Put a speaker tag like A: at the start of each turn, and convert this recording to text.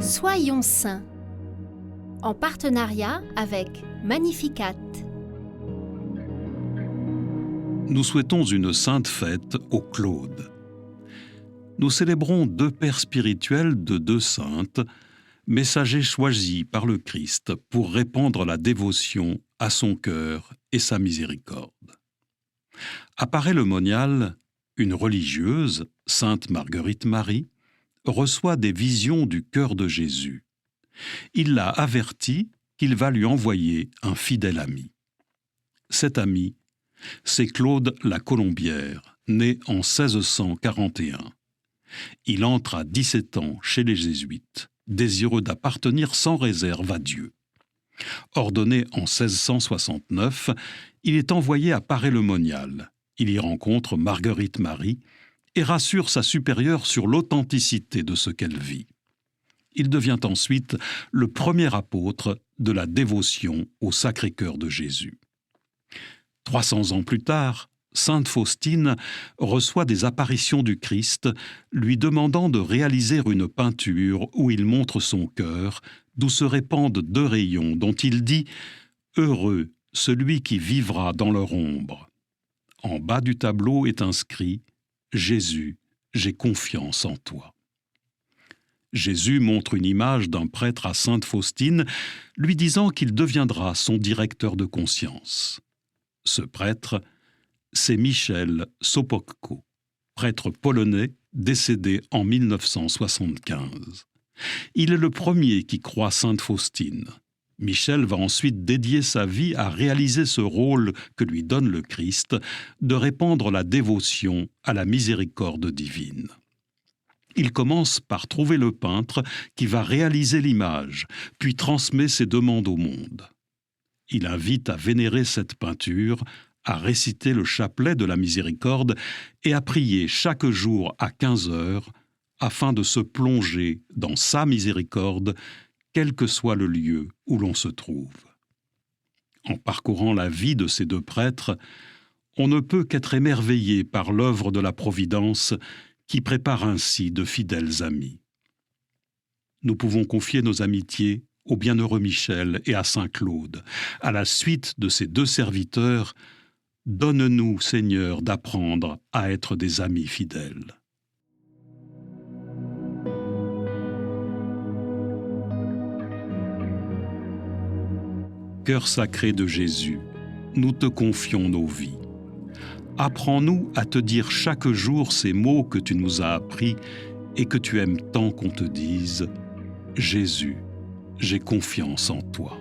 A: Soyons saints, en partenariat avec Magnificat.
B: Nous souhaitons une sainte fête aux Claudes. Nous célébrons deux pères spirituels de deux saintes, messagers choisis par le Christ pour répandre la dévotion à son cœur et sa miséricorde. À Paray-le-Monial, une religieuse, sainte Marguerite Marie, reçoit des visions du cœur de Jésus. Il l'a avertie qu'il va lui envoyer un fidèle ami. Cet ami, c'est Claude la Colombière, né en 1641. Il entre à 17 ans chez les Jésuites, désireux d'appartenir sans réserve à Dieu. Ordonné en 1669, il est envoyé à Paray-le-Monial. Il y rencontre Marguerite Marie et rassure sa supérieure sur l'authenticité de ce qu'elle vit. Il devient ensuite le premier apôtre de la dévotion au Sacré-Cœur de Jésus. 300 ans plus tard, sainte Faustine reçoit des apparitions du Christ, lui demandant de réaliser une peinture où il montre son cœur, d'où se répandent deux rayons dont il dit « Heureux celui qui vivra dans leur ombre ». En bas du tableau est inscrit « Jésus, j'ai confiance en toi ». Jésus montre une image d'un prêtre à sainte Faustine, lui disant qu'il deviendra son directeur de conscience. Ce prêtre, c'est Michel Sopocko, prêtre polonais décédé en 1975. Il est le premier qui croit sainte Faustine. Michel va ensuite dédier sa vie à réaliser ce rôle que lui donne le Christ, de répandre la dévotion à la miséricorde divine. Il commence par trouver le peintre qui va réaliser l'image, puis transmet ses demandes au monde. Il invite à vénérer cette peinture, à réciter le chapelet de la miséricorde et à prier chaque jour à 15 heures afin de se plonger dans sa miséricorde, quel que soit le lieu où l'on se trouve. En parcourant la vie de ces deux prêtres, on ne peut qu'être émerveillé par l'œuvre de la Providence qui prépare ainsi de fidèles amis. Nous pouvons confier nos amitiés au bienheureux Michel et à saint Claude. À la suite de ces deux serviteurs, donne-nous, Seigneur, d'apprendre à être des amis fidèles. Cœur sacré de Jésus, nous te confions nos vies. Apprends-nous à te dire chaque jour ces mots que tu nous as appris et que tu aimes tant qu'on te dise « Jésus, j'ai confiance en toi ».